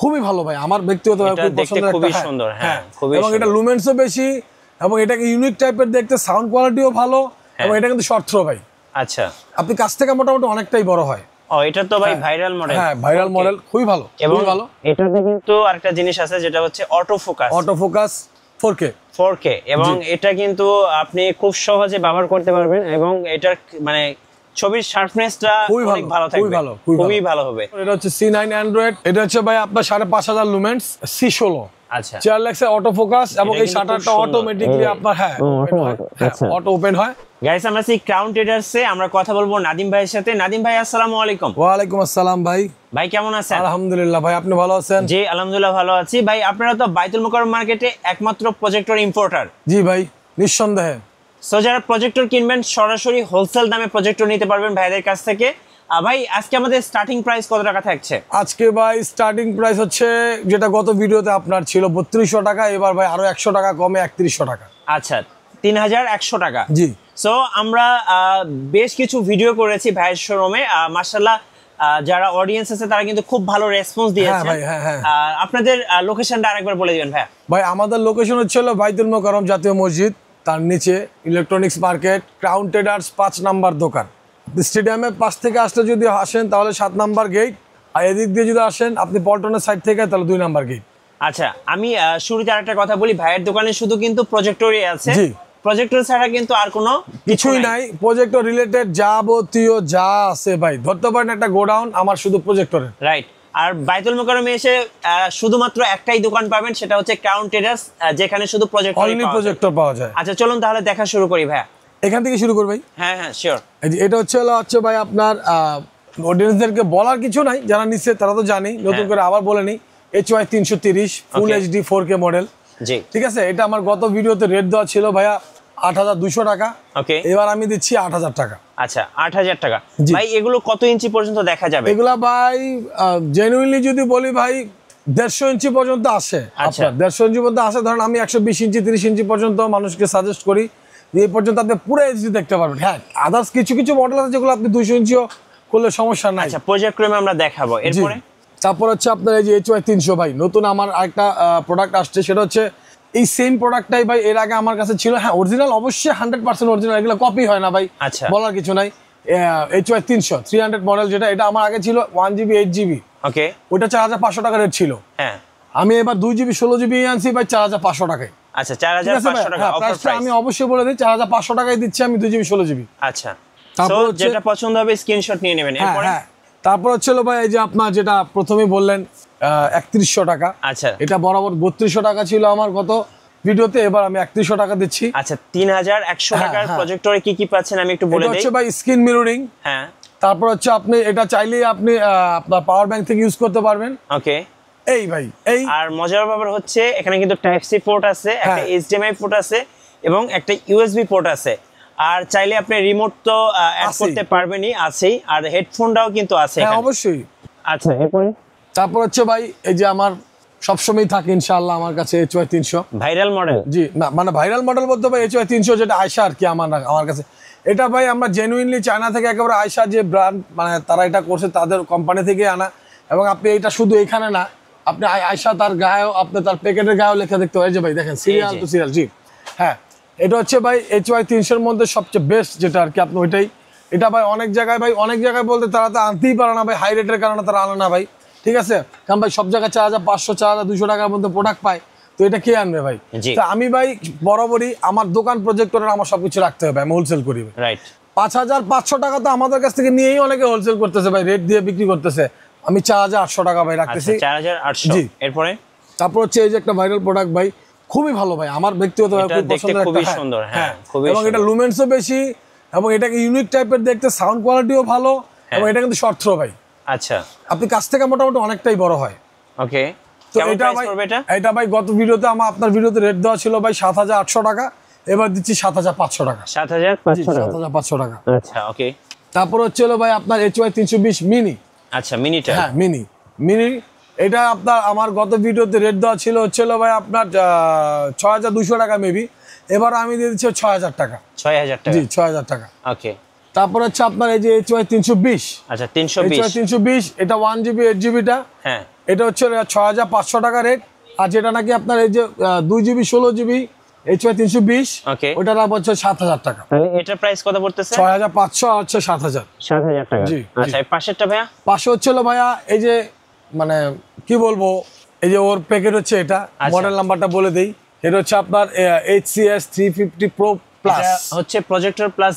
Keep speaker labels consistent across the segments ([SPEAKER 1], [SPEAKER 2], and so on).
[SPEAKER 1] খুবই ভালো ভাই, আমার ব্যক্তিগতভাবে খুব পছন্দের একটা।
[SPEAKER 2] খুবই সুন্দর, হ্যাঁ খুবই
[SPEAKER 1] এবং এটা লুমেন্সও বেশি এবং এটাকে ইউনিক টাইপের দেখতে, সাউন্ড কোয়ালিটিও ভালো এবং এটা কিন্তু শর্ট থ্রো ভাই।
[SPEAKER 2] আচ্ছা,
[SPEAKER 1] আপনি কাছ থেকে মোটামুটি অনেকটাই বড় হয়।
[SPEAKER 2] ও এটা তো ভাই ভাইরাল মডেল।
[SPEAKER 1] হ্যাঁ ভাইরাল মডেল, খুবই ভালো এবং ভালো।
[SPEAKER 2] এটাতে কিন্তু আরেকটা জিনিস আছে যেটা হচ্ছে অটো ফোকাস 4K এবং এটা কিন্তু আপনি খুব সহজে ব্যবহার করতে পারবেন এবং এটার মানে ছবির শার্পনেসটা অনেক ভালো থাকবে, খুবই ভালো হবে।
[SPEAKER 1] এটা হচ্ছে C9 অ্যান্ড্রয়েড, এটা হচ্ছে ভাই আপনার 5500 লুমেন্স C16।
[SPEAKER 2] আচ্ছা,
[SPEAKER 1] 4 লাক্সের অটো ফোকাস এবং এই শাটারটা অটোমেটিক্যালি আপনার অটো ওপেন হয়।
[SPEAKER 2] গাইস আমরা সেই ক্রাউন ট্রেডার্সে আমরা কথা বলবো নাদিম ভাইয়ের সাথে। নাদিম ভাই আসসালামু আলাইকুম।
[SPEAKER 1] ওয়া আলাইকুম আসসালাম ভাই।
[SPEAKER 2] ভাই কেমন আছেন?
[SPEAKER 1] আলহামদুলিল্লাহ ভাই, আপনি ভালো আছেন?
[SPEAKER 2] জি আলহামদুলিল্লাহ ভালো আছি। ভাই আপনারা তো বাইতুল মোকাররম মার্কেটে একমাত্র প্রজেক্টর ইম্পোর্টার।
[SPEAKER 1] জি ভাই, নিঃসন্দেহে।
[SPEAKER 2] সো যারা প্রজেক্টর কিনবেন সরাসরি হোলসেল দামে প্রজেক্টর নিতে পারবেন ভাইদের কাছ থেকে। ভাই আজকে আমাদের স্টার্টিং প্রাইস কত টাকা থাকছে?
[SPEAKER 1] আজকে ভাই স্টার্টিং প্রাইস হচ্ছে যেটা গত ভিডিওতে আপনার ছিল 3200 টাকা, এবার ভাই আরো 100 টাকা কমে 3100 টাকা।
[SPEAKER 2] আচ্ছা, 3100 টাকা।
[SPEAKER 1] জি।
[SPEAKER 2] সো আমরা বেশ কিছু ভিডিও করেছি ভাইয়ের শোরুমে, মাশাআল্লাহ যারা অডিয়েন্স আছে তারা কিন্তু খুব ভালো রেসপন্স দিয়েছে।
[SPEAKER 1] হ্যাঁ।
[SPEAKER 2] আপনাদের লোকেশনটা আরেকবার বলে দিবেন ভাই।
[SPEAKER 1] ভাই আমাদের লোকেশন হচ্ছে বাইতুল মোকাররম জাতীয় মসজিদ, তার নিচে electronics market, crown traders 5 number দোকান। স্টেডিয়ামের পাশ থেকে আসলে যদি আসেন তাহলে 7 নাম্বার গেট, আর এদিক দিয়ে যদি আসেন আপনি পল্টনের সাইড থেকে তাহলে 2 নাম্বার গেট।
[SPEAKER 2] আচ্ছা, আমি শুরুতে আরেকটা কথা বলি, ভাইয়ের দোকানে শুধু কিন্তু প্রজেক্টরই আছে।
[SPEAKER 1] জি,
[SPEAKER 2] প্রজেক্টর ছাড়া কিন্তু আর কোনো
[SPEAKER 1] কিছুই নাই। প্রজেক্টর রিলেটেড যাবতীয় যা আছে ভাই, ধরতে পারেন একটা গোডাউন আমার শুধু প্রজেক্টরের।
[SPEAKER 2] রাইট। আর বাইতুল মোকাররমে এসে শুধুমাত্র একটাই দোকান পাবেন, সেটা হচ্ছে ক্রাউন ট্রেডার্স, যেখানে শুধু
[SPEAKER 1] প্রজেক্টর পাওয়া যায়।
[SPEAKER 2] আচ্ছা চলুন তাহলে দেখা শুরু করি ভাই।
[SPEAKER 1] এখান থেকে শুরু করি ভাই।
[SPEAKER 2] হ্যাঁ শিওর।
[SPEAKER 1] এটা হচ্ছে ভাই আপনার অডিয়েন্সদেরকে বলার কিছু নাই, যারা নিচ্ছে তারা তো জানি, নতুন করে আবার বলে নি। HY 330 ফুল HD 4K মডেল।
[SPEAKER 2] জি
[SPEAKER 1] ঠিক আছে, এটা আমার গত ভিডিওতে রেট দেওয়া ছিল ভাইয়া 8200 টাকা।
[SPEAKER 2] ওকে,
[SPEAKER 1] এবার আমি দিচ্ছি 8000 টাকা।
[SPEAKER 2] আচ্ছা 8000 টাকা। ভাই এগুলো কত ইঞ্চি পর্যন্ত দেখা যাবে?
[SPEAKER 1] এগুলা ভাই জেনুইনলি যদি বলি ভাই 150 ইঞ্চি পর্যন্ত আসে।
[SPEAKER 2] আচ্ছা
[SPEAKER 1] 150 ইঞ্চি পর্যন্ত আসে, ধরেন আমি 120 ইঞ্চি 30 ইঞ্চি পর্যন্ত মানুষকে সাজেস্ট করি, এই পর্যন্ত আপনি পুরো এইচডি দেখতে পারবেন। হ্যাঁ আদার্স কিছু মডেল আছে যেগুলো আপনি 200 ইঞ্চিও করলে সমস্যা নাই।
[SPEAKER 2] আচ্ছা পর্যায়ক্রমে আমরা দেখাবো। এরপরে
[SPEAKER 1] তারপর হচ্ছে আপনার এই যে HY 300 ভাই, নতুন আমার আরেকটা প্রোডাক্ট আসছে, সেটা হচ্ছে এই সেম প্রোডাক্টটাই ভাই এর আগে আমার কাছে ছিল। হ্যাঁ অরিজিনাল, অবশ্যই 100% অরিজিনাল, এগুলো কপি হয় না ভাই।
[SPEAKER 2] আচ্ছা
[SPEAKER 1] বলার কিছু নাই। HY 300 মডেল যেটা, এটা আমার আগে ছিল 1GB 8GB।
[SPEAKER 2] ওকে,
[SPEAKER 1] ওটা 4500 টাকা রেট ছিল।
[SPEAKER 2] হ্যাঁ
[SPEAKER 1] আমি এবার 2GB 16GB আনছি ভাই 4500 টাকায়।
[SPEAKER 2] আচ্ছা 4500 টাকা অফার প্রাইস।
[SPEAKER 1] আমি অবশ্যই বলে দিই 4500 টাকায় দিচ্ছি আমি 2GB 16GB।
[SPEAKER 2] আচ্ছা, তারপর যেটা পছন্দ হবে স্ক্রিনশট নিয়ে নেবেন। এরপরে
[SPEAKER 1] তারপর হচ্ছে ভাই এই যে আপনার যেটা প্রথমেই বললেন 3100 টাকা।
[SPEAKER 2] আচ্ছা,
[SPEAKER 1] এটা বরাবর 3200 টাকা ছিল আমার গত ভিডিওতে, এবার আমি 3100 টাকা দিচ্ছি।
[SPEAKER 2] আচ্ছা 3100 টাকার প্রজেক্টরে কি কি পাচ্ছেন আমি একটু বলে দেই।
[SPEAKER 1] এটা হচ্ছে ভাই স্ক্রিন মিররিং।
[SPEAKER 2] হ্যাঁ,
[SPEAKER 1] তারপর হচ্ছে আপনি এটা চাইলেই আপনি আপনার পাওয়ার ব্যাংক থেকে ইউজ করতে পারবেন।
[SPEAKER 2] ওকে,
[SPEAKER 1] এই ভাই এই
[SPEAKER 2] আর মজার ব্যাপার হচ্ছে এখানে কিন্তু টাইপ সি পোর্ট আছে, একটা HDMI পোর্ট আছে এবং একটা USB পোর্ট আছে। আর চাইলে আপনি রিমোট তো অ্যাড করতে পারবেনই, আছেই, আর হেডফোনটাও কিন্তু আছে
[SPEAKER 1] এখানে।
[SPEAKER 2] হ্যাঁ
[SPEAKER 1] অবশ্যই।
[SPEAKER 2] আচ্ছা এরপরে
[SPEAKER 1] তারপর হচ্ছে ভাই এই যে আমার সবসময় থাকে ইনশাআল্লাহ আমার কাছে HY 300
[SPEAKER 2] ভাইরাল মডেল।
[SPEAKER 1] জি না, মানে ভাইরাল মডেল বলতে ভাই HY 300 যেটা আয়শা আর কি আমার কাছে। এটা ভাই আমরা জেনুইনলি চায়না থেকে একেবারে আয়শা যে ব্র্যান্ড, মানে তারা এটা করছে তাদের কোম্পানি থেকে আনা। এবং আপনি এটা শুধু এখানে না, আপনি আয়শা তার গায়েও, আপনি তার প্যাকেটের গায়েও লেখা দেখতে হয় যে ভাই দেখেন সিরিয়াল টু সিরিয়াল। জি হ্যাঁ, এটা হচ্ছে ভাই HY 300 এর মধ্যে সবচেয়ে বেস্ট যেটা আর কি আপনি ওইটাই। এটা ভাই অনেক জায়গায় বলতে তারা তো আনতেই পারে না ভাই, হাই রেটের কারণে তারা আনে না ভাই। ঠিক আছে, কারণ ভাই সব জায়গায় 4500 4200 টাকার মধ্যে প্রোডাক্ট পায়, তো এটা কে আনবে ভাই? তো আমি ভাই বরাবরই আমার দোকান প্রজেক্টরের আমার সবকিছু রাখতে হবে, আমি হোলসেল করি।
[SPEAKER 2] রাইট,
[SPEAKER 1] 5500 টাকা তো আমাদের কাছ থেকে নিয়েই অনেকে হোলসেল করতেছে ভাই, রেট দিয়ে বিক্রি করতেছে। আমি 4800 টাকা ভাই রাখতেছি।
[SPEAKER 2] 4800। জি, এরপরে
[SPEAKER 1] তারপর হচ্ছে এই যে একটা ভাইরাল প্রোডাক্ট ভাই, খুবই ভালো ভাই, আমার ব্যক্তিগতভাবে খুব পছন্দের,
[SPEAKER 2] খুবই সুন্দর। হ্যাঁ
[SPEAKER 1] এবং এটা লুমেন্সও বেশি এবং এটাকে ইউনিক টাইপের দেখতে, সাউন্ড কোয়ালিটিও ভালো এবং এটা কিন্তু শর্ট থ্রো ভাই।
[SPEAKER 2] আচ্ছা,
[SPEAKER 1] আপনি কাছ থেকে মোটামুটি অনেকটাই বড় হয়।
[SPEAKER 2] ওকে,
[SPEAKER 1] তো এটা ভাই গত ভিডিওতে আপনার ভিডিওতে রেট দেওয়া ছিল ভাই 7800 টাকা, এবার দিচ্ছি 7500 টাকা। 7500 টাকা।
[SPEAKER 2] আচ্ছা ওকে,
[SPEAKER 1] তারপর হচ্ছে ভাই আপনার HY 320 মিনি।
[SPEAKER 2] আচ্ছা মিনিটা,
[SPEAKER 1] হ্যাঁ মিনি এটা আপনার আমার গত ভিডিওতে রেট দেওয়া ছিল ভাই আপনার 6200 টাকা মেবি, এবার আমি দিয়ে দিচ্ছি 6000 টাকা।
[SPEAKER 2] 6000 টাকা।
[SPEAKER 1] জি 6000 টাকা।
[SPEAKER 2] ওকে,
[SPEAKER 1] তারপর হচ্ছে আপনার এই যে HY 320।
[SPEAKER 2] আচ্ছা 320,
[SPEAKER 1] HY 320 এটা 1GB 8GBটা,
[SPEAKER 2] হ্যাঁ
[SPEAKER 1] এটা হচ্ছে 6500 টাকা রেট। আর যেটা নাকি আপনার এই যে 2GB 16GB HY 320,
[SPEAKER 2] ওকে,
[SPEAKER 1] ওটার দাম হচ্ছে 7000 টাকা।
[SPEAKER 2] তাহলে এটার প্রাইস কত পড়তেছে?
[SPEAKER 1] 6500 আর হচ্ছে 7000।
[SPEAKER 2] 7000 টাকা।
[SPEAKER 1] জি,
[SPEAKER 2] আচ্ছা এই পাশেরটা ভাইয়া?
[SPEAKER 1] পাশে হচ্ছে ভাইয়া এই যে মানে কি বলবো, এই যে ওর প্যাকেট হচ্ছে এটা, মডেল নাম্বারটা বলে দেই। এটা হচ্ছে আপনার HCS 350 Pro Plus,
[SPEAKER 2] হচ্ছে প্রজেক্টর প্লাস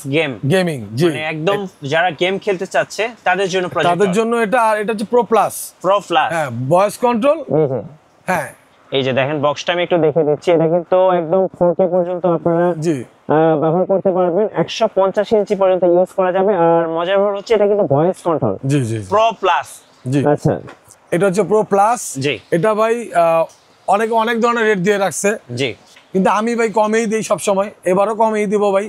[SPEAKER 1] গেমিং। জি,
[SPEAKER 2] মানে একদম যারা গেম খেলতে চাচ্ছে তাদের জন্য প্রজেক্টর,
[SPEAKER 1] তাদের জন্য এটা। আর এটা হচ্ছে Pro Plus,
[SPEAKER 2] হ্যাঁ
[SPEAKER 1] ভয়েস কন্ট্রোল। হ্যাঁ
[SPEAKER 2] এই যে দেখেন বক্সটা আমি একটু দেখে দিচ্ছি, এটা কিন্তু একদম 4K পর্যন্ত আপনারা
[SPEAKER 1] জি
[SPEAKER 2] ব্যবহার করতে পারবেন, 150 ইঞ্চি পর্যন্ত ইউজ করা যাবে। আর মজার ব্যাপার হচ্ছে এটা কিন্তু ভয়েস কন্ট্রোল
[SPEAKER 1] জি জি
[SPEAKER 2] প্রো প্লাস।
[SPEAKER 1] জি,
[SPEAKER 2] আচ্ছা
[SPEAKER 1] এটা হচ্ছে Pro Plus।
[SPEAKER 2] জি,
[SPEAKER 1] এটা ভাই অনেক ধরনের রেট দিয়ে রাখছে,
[SPEAKER 2] জি,
[SPEAKER 1] কিন্তু আমি ভাই কমেই দিই সব সময়, এবারও কমেই দিব ভাই,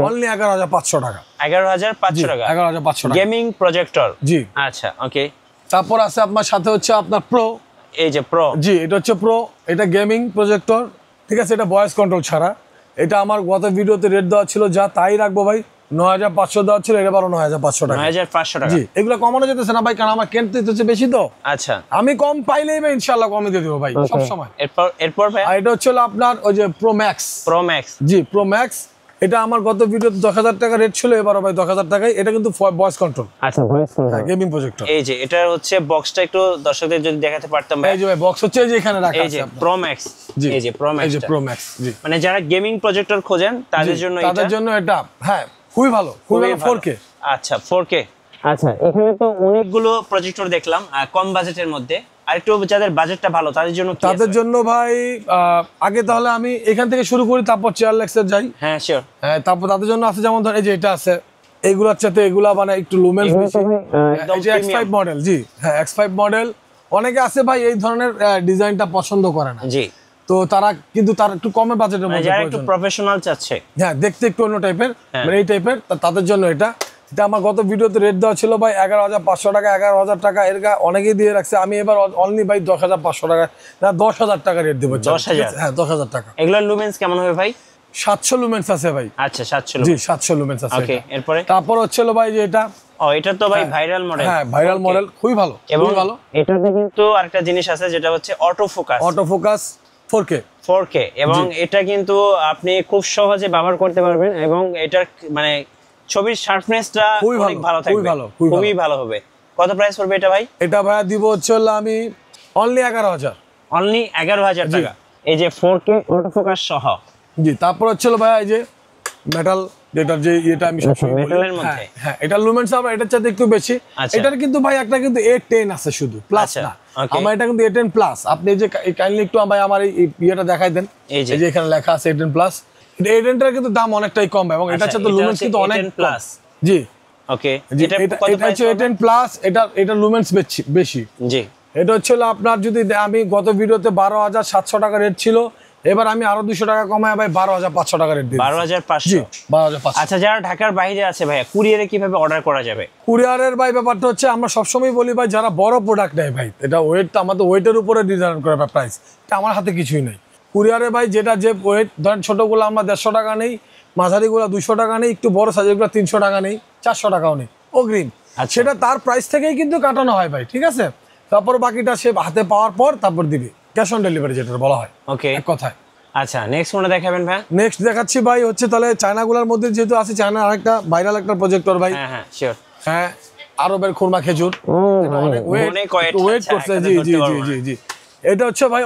[SPEAKER 1] অনলি 11500 টাকা।
[SPEAKER 2] 11500 টাকা
[SPEAKER 1] 11500 টাকা
[SPEAKER 2] গেমিং প্রজেক্টর।
[SPEAKER 1] জি,
[SPEAKER 2] আচ্ছা ওকে।
[SPEAKER 1] তারপর আছে আপনার সাথে হচ্ছে আপনার প্রো।
[SPEAKER 2] এই যে প্রো,
[SPEAKER 1] জি, এটা হচ্ছে প্রো, এটা গেমিং প্রজেক্টর, ঠিক আছে। এটা ভয়েস কন্ট্রোল ছাড়া। এটা আমার গত ভিডিওতে রেট দেওয়া ছিল যা তাই রাখবো ভাই, 9500 দেওয়া ছিল, এটা বারো 9500 টাকা।
[SPEAKER 2] 9500 টাকা।
[SPEAKER 1] জি, এগুলো কমানো যেতেছে না ভাই, কারণ আমার কিনতে হচ্ছে বেশি তো।
[SPEAKER 2] আচ্ছা
[SPEAKER 1] আমি কম পাইলেই ভাই ইনশাআল্লাহ কমে দিয়ে দেবো ভাই সব সময়।
[SPEAKER 2] এরপর ভাই
[SPEAKER 1] আর এটা হচ্ছে আপনার ওই যে প্রো ম্যাক্স। জি, প্রো ম্যাক্স। এটা আমার গত ভিডিওতে 10000 টাকা রেট ছিল, এবারও ভাই 10000 টাকায়। এটা কিন্তু ভয়েস কন্ট্রোল,
[SPEAKER 2] আচ্ছা ভয়েস কন্ট্রোল
[SPEAKER 1] গেমিং প্রজেক্টর।
[SPEAKER 2] এই যে এটা হচ্ছে বক্সটা একটু দর্শকদের যদি দেখাতে পারতাম ভাই।
[SPEAKER 1] এই যে ভাই বক্স হচ্ছে এই যে এখানে রাখা
[SPEAKER 2] এই
[SPEAKER 1] আছে
[SPEAKER 2] যে
[SPEAKER 1] আপনার।
[SPEAKER 2] প্রো ম্যাক্স, এই যে প্রো ম্যাক্স,
[SPEAKER 1] এই যে প্রো ম্যাক্স। জি,
[SPEAKER 2] মানে যারা গেমিং প্রজেক্টর খোঁজেন তাদের জন্য এটা,
[SPEAKER 1] তাদের জন্য এটা হ্যাঁ খুবই ভালো, খুবই ভালো 4K।
[SPEAKER 2] আচ্ছা 4K। আচ্ছা এখানে তো অনেকগুলো প্রজেক্টর দেখলাম কম বাজেটের মধ্যে, আর একটু যাদের বাজেটটা ভালো তাদের জন্য কি আছে?
[SPEAKER 1] তাদের জন্য ভাই আগে তাহলে আমি এখান থেকে শুরু করি, তারপর চেয়ারলেক্সের যাই।
[SPEAKER 2] হ্যাঁ শিওর।
[SPEAKER 1] হ্যাঁ, তারপর তাদের জন্য আছে যেমন ধর এই যে এটা আছে, এইগুলোর সাথে এগুলা মানে একটু লুমেন্স বেশি।
[SPEAKER 2] একদম
[SPEAKER 1] এই যে X5 মডেল। জি হ্যাঁ, X5 মডেল। অনেকে আছে ভাই এই ধরনের ডিজাইনটা পছন্দ করে না,
[SPEAKER 2] জি,
[SPEAKER 1] তো তারা কিন্তু তার একটু কমের বাজেটের
[SPEAKER 2] মানে
[SPEAKER 1] মধ্যে
[SPEAKER 2] যারা একটু
[SPEAKER 1] প্রয়োজন।
[SPEAKER 2] প্রফেশনাল চাচ্ছে,
[SPEAKER 1] হ্যাঁ, দেখতে একটু অন্য টাইপের, মানে এই টাইপের, তাদের জন্য এটা। এটা আমার গত ভিডিওতে রেট দেওয়া ছিল ভাই 11500 টাকা, 11000 টাকা। এর অনেকেই দিয়ে রাখছে, আমি এবার অনলি ভাই 10500 টাকা, না 10000 টাকা রেট দেবো।
[SPEAKER 2] 10000?
[SPEAKER 1] হ্যাঁ 10000 টাকা।
[SPEAKER 2] এগুলোর লুমেন্স কেমন হবে ভাই?
[SPEAKER 1] 700 লুমেন্স আছে ভাই।
[SPEAKER 2] আচ্ছা 700
[SPEAKER 1] জি, 700 লুমেন্স আছে।
[SPEAKER 2] ওকে, এরপরে
[SPEAKER 1] তারপর হচ্ছে ভাই যে এটা,
[SPEAKER 2] ও এটা তো ভাই ভাইরাল মডেল।
[SPEAKER 1] হ্যাঁ ভাইরাল মডেল, খুবই ভালো,
[SPEAKER 2] এবং
[SPEAKER 1] খুবই ভালো।
[SPEAKER 2] এটাতে কিন্তু আরেকটা জিনিস আছে যেটা হচ্ছে অটো ফোকাস 4K, এবং এটা কিন্তু আপনি খুব সহজে ব্যবহার করতে পারবেন, এবং এটার মানে ছবির শার্পনেসটা অনেক ভালো থাকবে, খুবই ভালো হবে। কত প্রাইস পড়বে এটা ভাই?
[SPEAKER 1] এটা ভাই দিব হচ্ছে আমি অনলি 11000।
[SPEAKER 2] অনলি 11000 টাকা, এই যে 4K অটো ফোকাস সহ।
[SPEAKER 1] জি, তারপর হচ্ছে ভাই এই যে মেটাল, যেটা যে এটা আমি সবসময় বলি,
[SPEAKER 2] মেটালের মধ্যে
[SPEAKER 1] হ্যাঁ এটা লুমেন্স আবার এটার চাইতে একটু বেশি। এটার কিন্তু ভাই একটা কিন্তু A10 আছে শুধু, প্লাস না। আমার এটা কিন্তু A10 প্লাস। আপনি যে কাইন্ডলি একটু ভাই আমার এই ইয়েটা দেখাই দেন, এই যে এখানে লেখা আছে A10 প্লাস। এটা A10টার কিন্তু দাম অনেকটাই কম, এবং এটার সাথে লুমেন্স কিন্তু অনেক প্লাস। জি
[SPEAKER 2] ওকে,
[SPEAKER 1] এটা হচ্ছে A10 প্লাস, এটা লুমেন্স বেশি।
[SPEAKER 2] জি, এটা
[SPEAKER 1] হচ্ছে আপনার যদি আমি গত ভিডিওতে 12700 টাকা রেট ছিল, এবার আমি আরো 200 টাকা কমায় ভাই 12500 টাকা রেট দিই।
[SPEAKER 2] 12500?
[SPEAKER 1] 12500।
[SPEAKER 2] আচ্ছা, যারা ঢাকার বাইরে আছে ভাইয়া, কুরিয়ারে কিভাবে অর্ডার করা যাবে?
[SPEAKER 1] কুরিয়ারের ভাই ব্যাপারটা হচ্ছে আমরা সবসময় বলি ভাই, যারা বড় প্রোডাক্ট নেয় ভাই, এটা ওয়েটটা আমাদের ওয়েটের উপরে নির্ধারণ করে প্রাইস, এটা আমার হাতে কিছুই নেই। কুরিয়ারে ভাই যেটা যে ওয়েট, ধরেন ছোটগুলো আমরা 150 টাকা নেই, মাঝারিগুলো 200 টাকা নেই, একটু বড় সাইজেরগুলো 300 টাকা নেই, 400 টাকাও নেই অগ্রিম। সেটা তার প্রাইস থেকেই কিন্তু কাটানো হয় ভাই, ঠিক আছে। তারপর বাকিটা সে হাতে পাওয়ার পর তারপর দিবে, ক্যাশ অন ডেলিভারি যেটা বলা হয়।
[SPEAKER 2] ওকে,
[SPEAKER 1] এক কথায়।
[SPEAKER 2] আচ্ছা, নেক্সট কোনটা দেখাবেন ভাই?
[SPEAKER 1] নেক্সট দেখাচ্ছি ভাই হচ্ছে তাহলে চায়নাগুলোর মধ্যে, যেহেতু আছে চায়না আরেকটা ভাইরাল একটা প্রজেক্টর ভাই।
[SPEAKER 2] হ্যাঁ হ্যাঁ শিওর।
[SPEAKER 1] হ্যাঁ, আরবের খুরমা খেজুর, ওয়েট করছে। জি জি জি জি জি, এটা হচ্ছে ভাই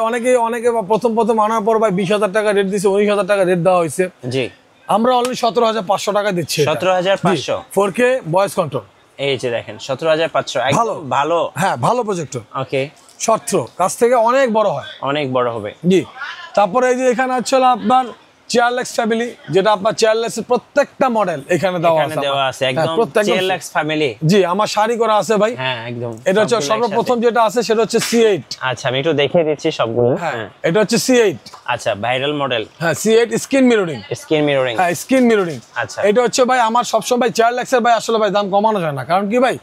[SPEAKER 1] অনেকে প্রথম আনার পর ভাই 20000 টাকা রেট দিছে, 19000 টাকা রেট দেওয়া হয়েছে।
[SPEAKER 2] জি,
[SPEAKER 1] আমরা অনলি 17500 টাকা দিচ্ছি।
[SPEAKER 2] 17500
[SPEAKER 1] 4K ভয়েস কন্ট্রোল।
[SPEAKER 2] এই যে দেখেন 17500, একদম ভালো।
[SPEAKER 1] হ্যাঁ, ভালো প্রজেক্টর।
[SPEAKER 2] ওকে,
[SPEAKER 1] শর্ট কাছ থেকে অনেক বড় হয়,
[SPEAKER 2] অনেক বড় হবে।
[SPEAKER 1] জি। তারপরে এই যে এখানে আছে আপনার চেয়ারলেক্স ফ্যামিলি, যেটা আপনার চেয়ারলেক্সের প্রত্যেকটা মডেল এখানে দেওয়া আছে,
[SPEAKER 2] একদম চেয়ারলেক্স ফ্যামিলি।
[SPEAKER 1] জি, আমার শাড়ি করা আছে ভাই।
[SPEAKER 2] হ্যাঁ একদম।
[SPEAKER 1] এটা হচ্ছে সর্বপ্রথম যেটা আছে সেটা হচ্ছে C8।
[SPEAKER 2] আচ্ছা, আমি একটু দেখিয়ে দিচ্ছি সবগুলো।
[SPEAKER 1] হ্যাঁ, এটা হচ্ছে C8।
[SPEAKER 2] আচ্ছা, ভাইরাল মডেল।
[SPEAKER 1] হ্যাঁ, C8 স্ক্রিন মিররিং। হ্যাঁ, স্ক্রিন মিররিং।
[SPEAKER 2] আচ্ছা,
[SPEAKER 1] এটা হচ্ছে ভাই আমার সবসময় চেয়ারলেক্সের ভাই আসলে ভাই দাম কমানো যায় না, কারণ কি ভাই,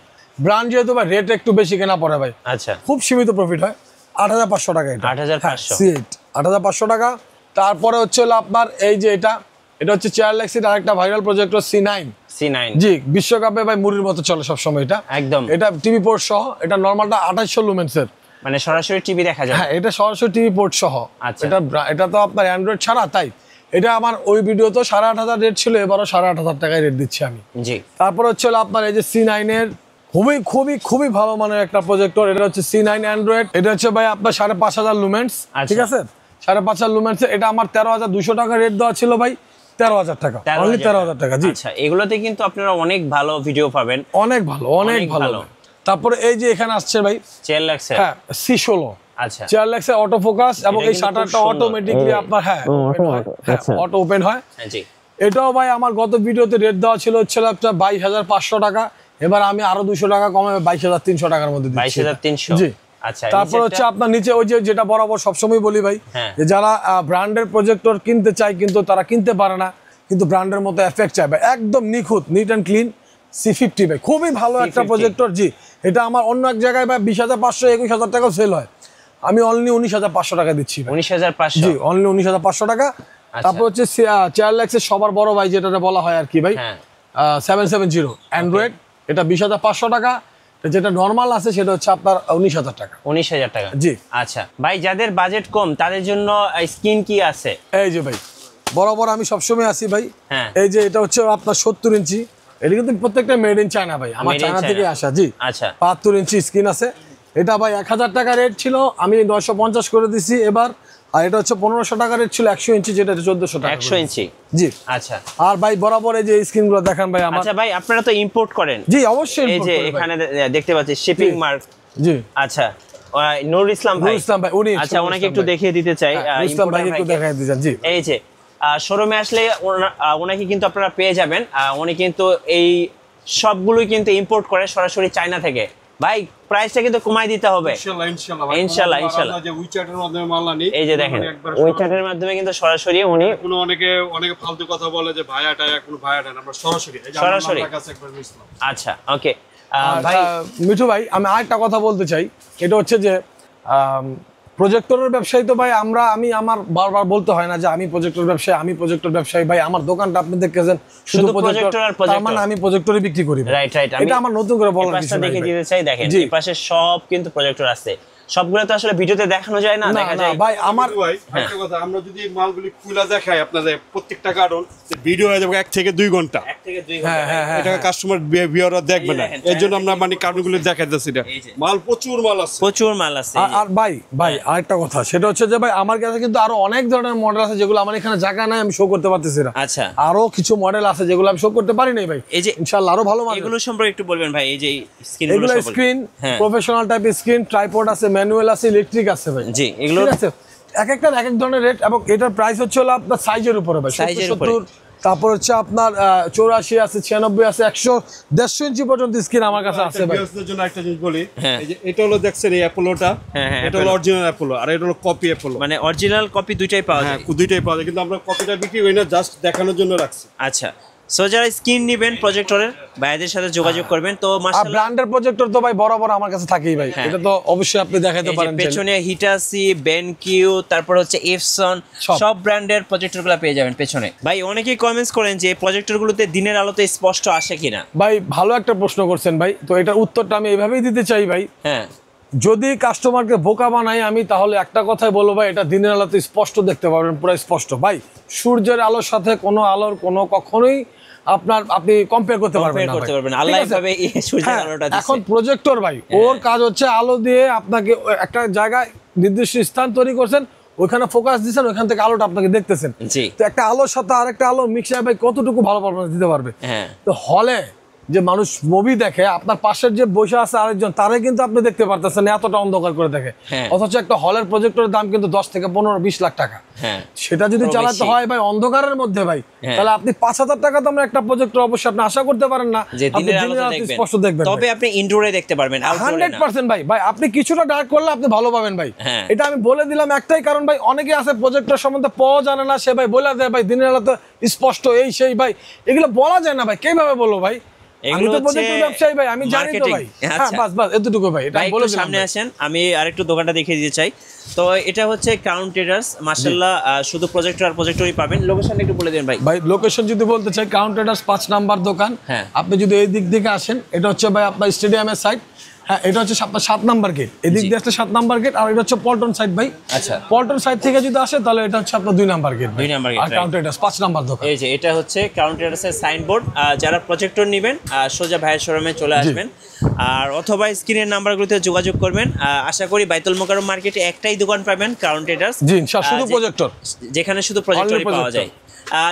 [SPEAKER 1] ব্র্যান্ড যেহেতু ভাই রেট একটু বেশি কেনা পড়ে ভাই।
[SPEAKER 2] আচ্ছা,
[SPEAKER 1] খুব সীমিত প্রফিট হয়। 8500 টাকা এটা।
[SPEAKER 2] 8500
[SPEAKER 1] C8 8500 টাকা। তারপরে হচ্ছে আপনার এই যে এটা এটা হচ্ছে চেয়ারলেক্সের আরেকটা ভাইরাল প্রজেক্টর C9 জি, বিশ্বকাপে ভাই মুড়ির মতো চলে সব সময় এটা
[SPEAKER 2] একদম।
[SPEAKER 1] এটা টিভি পোর্ট সহ, এটা নরমালটা 2800 লুমেন্সের,
[SPEAKER 2] মানে সরাসরি টিভি দেখা যায়।
[SPEAKER 1] হ্যাঁ, এটা সরাসরি টিভি পোর্ট সহ। এটা তো আপনার অ্যান্ড্রয়েড ছাড়া, তাই এটা আমার ওই ভিডিও তো 8500 রেট ছিল, এবারও 8500 টাকায় রেট দিচ্ছি আমি।
[SPEAKER 2] জি,
[SPEAKER 1] তারপর হচ্ছে আপনার এই যে C9 এর খুবই খুবই খুবই ভালো মানের একটা প্রজেক্টর। এটা হচ্ছে C9 অ্যান্ড্রয়েড। এটা হচ্ছে ভাই আপনার 5500 লুমেন্স, ঠিক আছে, 5500 লুমেন্স। এটা আমার 13200 টাকা রেট দেওয়া ছিল ভাই, 13000 টাকা, অনলি 13000 টাকা। জি,
[SPEAKER 2] আচ্ছা, এগুলোতে কিন্তু আপনারা অনেক ভালো ভিডিও পাবেন,
[SPEAKER 1] অনেক ভালো, অনেক ভালো। তারপরে এই যে এখানে আসছে ভাই
[SPEAKER 2] চেয়ারলেক্স,
[SPEAKER 1] হ্যাঁ, C16,
[SPEAKER 2] আচ্ছা,
[SPEAKER 1] চেয়ারলেক্সের অটো ফোকাস, এবং এই শাটারটা অটোমেটিকলি আপনার অটো ওপেন হয়।
[SPEAKER 2] জি,
[SPEAKER 1] এটাও ভাই আমার গত ভিডিওতে রেট দেওয়া ছিল হচ্ছে 22500 টাকা, এবার আমি আরো 200 টাকা কমে 22300 টাকার মধ্যে দিচ্ছি।
[SPEAKER 2] 22300,
[SPEAKER 1] জি।
[SPEAKER 2] আচ্ছা,
[SPEAKER 1] তারপর হচ্ছে আপনার নিচে ওই যে যেটা বরাবর সবসময় বলি ভাই, যে যারা ব্র্যান্ডের প্রজেক্টর কিনতে চায় কিন্তু তারা কিনতে পারে না, কিন্তু ব্র্যান্ডের মতো এফেক্ট চায় ভাই, একদম নিখুঁত, নিট অ্যান্ড ক্লিন C50 ভাই, খুবই ভালো একটা প্রজেক্টর। জি, এটা আমার অন্য এক জায়গায় ভাই 20500 21000 টাকাও সেল হয়, আমি অনলি 19500 টাকা দিচ্ছি।
[SPEAKER 2] 19500,
[SPEAKER 1] জি, অনলি 19500 টাকা। তারপর হচ্ছে চেয়ারলেক্সের সবার বড় ভাই যেটা বলা হয় আর কি ভাই, 770 অ্যান্ড্রয়েড, এটা 20500 টাকা। যেটা নরমাল আছে সেটা হচ্ছে আপনার 19000 টাকা।
[SPEAKER 2] 19000 টাকা,
[SPEAKER 1] জি।
[SPEAKER 2] আচ্ছা ভাই, যাদের বাজেট কম তাদের জন্য স্ক্রিন কি আছে?
[SPEAKER 1] এই যে ভাই বরাবর আমি সবসময় আসি ভাই,
[SPEAKER 2] হ্যাঁ,
[SPEAKER 1] এই যে এটা হচ্ছে আপনার 70 ইঞ্চি, এটা কিন্তু প্রত্যেকটা মেড ইন চায়না ভাই, আমার চায়না থেকে আসা। জি,
[SPEAKER 2] আচ্ছা,
[SPEAKER 1] 72 ইঞ্চি স্ক্রিন আছে। এটা ভাই 1000 টাকা রেট ছিল, আমি 950 করে দিছি এবার। আর এটা হচ্ছে 1500 টাকা রেট ছিল 100 ইঞ্চি, যেটা 1400 টাকা।
[SPEAKER 2] 100 ইঞ্চি,
[SPEAKER 1] জি।
[SPEAKER 2] আচ্ছা,
[SPEAKER 1] আর ভাই বরাবর এই যে স্ক্রিনগুলো দেখেন ভাই আমার।
[SPEAKER 2] আচ্ছা ভাই, আপনারা তো ইম্পোর্ট করেন?
[SPEAKER 1] জি, অবশ্যই।
[SPEAKER 2] এই যে এখানে দেখতে পাচ্ছি শিপিং মার্ক।
[SPEAKER 1] জি,
[SPEAKER 2] আচ্ছা, নূর ইসলাম ভাই,
[SPEAKER 1] উনি,
[SPEAKER 2] আচ্ছা, ওনাকে একটু দেখিয়ে দিতে চাই।
[SPEAKER 1] ইসলাম ভাই একটু দেখাই দিবেন। জি,
[SPEAKER 2] এই যে শোরুমে আসলে ওনাকে কিন্তু আপনারা পেয়ে যাবেন। উনি কিন্তু এই সবগুলোই কিন্তু ইম্পোর্ট করে সরাসরি চায়না থেকে। ভাই, প্রাইসটা কিন্তু কমাই দিতে হবে ইনশাআল্লাহ।
[SPEAKER 3] যে উইচ্যাটের মাধ্যমে মাল আনি,
[SPEAKER 2] এই যে দেখেন উইচ্যাটের মাধ্যমে কিন্তু সরাসরি উনি,
[SPEAKER 3] কোনো অনেকে ফালতু কথা বলে যে ভাইয়াটা, কোনো ভাইয়াটা না, আমরা সরাসরি আমার কাছে একবার মিশলাম।
[SPEAKER 2] আচ্ছা, ওকে
[SPEAKER 1] ভাই মিঠু ভাই, আমি আরেকটা কথা বলতে চাই, এটা হচ্ছে যে প্রজেক্টরের ব্যবসায়ী তো ভাই আমি আমার বারবার বলতে হয় না যে আমি প্রজেক্টর ব্যবসায়ী ভাই, আমার দোকানটা আপনি দেখেছেন শুধু প্রজেক্টর, তার মানে আমি প্রজেক্টরই বিক্রি করি।
[SPEAKER 2] রাইট,
[SPEAKER 1] এটা আমার নতুন করে বলার কিছু নাই।
[SPEAKER 2] দেখে দিতে চাই, দেখেন এই পাশে সব কিন্তু প্রজেক্টর আছে, সবগুলো তো আসলে ভিডিওতে দেখানো যায় না, দেখা যায়
[SPEAKER 3] ভাই। আমার একটা কথা, আমরা যদি মালগুলি খুলে দেখাই আপনাদের প্রত্যেকটা কারণ ভিডিও হয়ে যাবে 1 থেকে 2 ঘন্টা,
[SPEAKER 2] 1 থেকে 2 ঘন্টা,
[SPEAKER 3] এটা কাস্টমার ভিউয়াররা দেখবে না, এর জন্য আমরা মানে কারণগুলি দেখাইতেছি। মাল প্রচুর মাল আছে।
[SPEAKER 1] আর ভাই আরেকটা কথা, সেটা হচ্ছে যে ভাই আমার কাছে কিন্তু আরো অনেক ধরনের মডেল আছে যেগুলো আমার এখানে জায়গা নাই, আমি শো করতে পারতেছি না।
[SPEAKER 2] আচ্ছা,
[SPEAKER 1] আরো কিছু মডেল আছে যেগুলো আমি শো করতে পারি নাই ভাই, এই যে ইনশাআল্লাহ আরো ভালো মডেল।
[SPEAKER 2] এগুলো সম্পর্কে একটু বলবেন ভাই। এই যে
[SPEAKER 1] এগুলো স্ক্রিন প্রফেশনাল টাইপের স্ক্রিন, ট্রাইপড আছে, ম্যানুয়াল আছে, ইলেকট্রিক আছে ভাই।
[SPEAKER 2] জি, এগুলো
[SPEAKER 1] আছে এক একটা এক এক ধরনের রেট, এবং এটার প্রাইস হচ্ছে হলো আপনার সাইজের উপরে ভাই, 70, তারপর হচ্ছে আপনার 84 আছে, 96 আছে, 100 150 ইঞ্চি পর্যন্ত স্ক্রিন আমার কাছে আছে ভাই।
[SPEAKER 3] ভিউয়ারদের জন্য একটা জিনিস বলি, এই যে এটা হলো দেখছেন এই অ্যাপোলোটা, এটা হলো অরিজিনাল অ্যাপোলো, আর এটা হলো কপি অ্যাপোলো,
[SPEAKER 2] মানে অরিজিনাল কপি দুইটাই পাওয়া যায়।
[SPEAKER 3] দুইটাই পাওয়া যায়, কিন্তু আমরা কপিটা বিক্রি করি না, জাস্ট দেখানোর জন্য রাখছি।
[SPEAKER 2] আচ্ছা, সো যারা স্ক্রিন নেবেন প্রজেক্টরের, ভাইদের সাথে যোগাযোগ করবেন। তো
[SPEAKER 1] মাশাআল্লাহ, ব্র্যান্ডের প্রজেক্টর তো ভাই বরাবর আমার কাছে থাকেই ভাই, এটা তো অবশ্যই আপনি দেখাইতে পারেন।
[SPEAKER 2] পেছনে হিটাসি, বেনকিউ, তারপর হচ্ছে এফসন, সব ব্র্যান্ডের প্রজেক্টরগুলো পেয়ে যাবেন পেছনে। ভাই অনেকেই কমেন্টস করেন যে প্রজেক্টরগুলোতে দিনের আলোতে স্পষ্ট আসে কিনা।
[SPEAKER 1] ভাই ভালো একটা প্রশ্ন করছেন ভাই, তো এটার উত্তরটা আমি এইভাবেই দিতে চাই ভাই।
[SPEAKER 2] হ্যাঁ,
[SPEAKER 1] যদি কাস্টমারকে বোকা বানাই আমি, তাহলে একটা কথাই বলবো ভাই, এটা দিনের আলোতে স্পষ্ট দেখতে পারবেন, পুরো স্পষ্ট ভাই। সূর্যের আলোর সাথে কোনো আলোর কোনো কখনোই আপনি কম্পেয়ার করতে পারবেন না।
[SPEAKER 2] আল্লাহ এইভাবে সূর্যের আলোটা দিচ্ছে।
[SPEAKER 1] এখন প্রজেক্টর ভাই, ওর কাজ হচ্ছে আলো দিয়ে আপনাকে একটা জায়গায় নির্দিষ্ট স্থান তৈরি করছেন, ওখানে ফোকাস দিচ্ছেন, ওখান থেকে আলোটা আপনাকে দেখতেছেন। তো একটা আলোর সাথে আরেকটা আলো মিক্স হয় ভাই, কতটুকু ভালো পারফরম্যান্স দিতে পারবে। তো হলে যে মানুষ মুভি দেখে, আপনার পাশের যে বসে আছে আরেকজন, তারে কিন্তু আপনি দেখতে পারতেছেন এতটা অন্ধকার করে দেখে, অথচ একটা হলের প্রজেক্টরের দাম কিন্তু 10 থেকে 15-20 লাখ টাকা। সেটা যদি চালাতে হয় ভাই অন্ধকারের মধ্যে ভাই, তাহলে আপনি 5000 টাকা তো আমরা একটা প্রজেক্টর অবশ্যই আপনি আশা করতে পারেন না আপনি দিনের আলোতে স্পষ্ট দেখবেন,
[SPEAKER 2] তবে আপনি ইনডোরে দেখতে পারবেন
[SPEAKER 1] 100% ভাই আপনি কিছুটা ডার্ক করলে আপনি ভালো পাবেন ভাই। এটা আমি বলে দিলাম একটাই কারণ ভাই, অনেকে আছে প্রজেক্টর সম্বন্ধে পাওয়া জানে না, সে ভাই বলে দেয় ভাই দিনের আলোতে স্পষ্ট এই সেই, ভাই এগুলো বলা যায় না ভাই, কিভাবে বলবো ভাই, আমি তো প্রজেক্টর ব্যবসায়ী ভাই, আমি জানি তো ভাই। হ্যাঁ, বাস এতটুকু ভাই, এটা বলে দিলাম।
[SPEAKER 2] সামনে আসেন, আমি আরেকটু দোকানটা দেখিয়ে দিতে চাই। তো এটা হচ্ছে ক্রাউন ট্রেডার্স মাশাআল্লাহ, শুধু প্রজেক্টরই পাবেন। লোকেশন একটু বলে দিন ভাই।
[SPEAKER 1] ভাই লোকেশন যদি বলতে চাই, ক্রাউন ট্রেডার্স 5 নাম্বার দোকান।
[SPEAKER 2] হ্যাঁ।
[SPEAKER 1] আপনি যদি এই দিক থেকে আসেন, এটা হচ্ছে ভাই আপনার স্টেডিয়ামের সাইড। হ্যাঁ, এটা হচ্ছে আপনার 7 নাম্বার গেট, এদিক দিয়ে আসলে 7 নাম্বার গেট, আর এটা হচ্ছে পল্টন সাইড ভাই।
[SPEAKER 2] আচ্ছা,
[SPEAKER 1] পল্টন সাইড থেকে যদি আসে তাহলে এটা হচ্ছে আপনার 2 নাম্বার গেট।
[SPEAKER 2] 2 নাম্বার গেট,
[SPEAKER 1] আর ক্রাউন ট্রেডার্স 5 নাম্বার দোকান।
[SPEAKER 2] এই যে এটা হচ্ছে ক্রাউন ট্রেডার্সের সাইনবোর্ড। যারা প্রজেক্টর নেবেন সোজা ভাইয়ের শোরুমে চলে আসবেন, আর অথবা স্ক্রিনের নাম্বারগুলোতে যোগাযোগ করবেন। আশা করি বাইতুল মোকাররম মার্কেটে একটাই দোকান পাবেন, ক্রাউন ট্রেডার্স।
[SPEAKER 1] জি ইনশাআল্লাহ, শুধু প্রজেক্টর,
[SPEAKER 2] যেখানে শুধু প্রজেক্টরই পাওয়া যায়।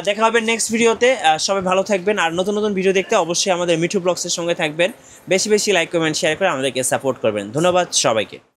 [SPEAKER 2] দেখা হবে নেক্সট ভিডিওতে। সবাই ভালো থাকবেন, আর নতুন নতুন ভিডিও দেখতে অবশ্যই আমাদের মিঠু ব্লগসের সঙ্গে থাকবেন। বেশি বেশি লাইক কমেন্ট শেয়ার করে আমাদেরকে সাপোর্ট করবেন। ধন্যবাদ সবাইকে।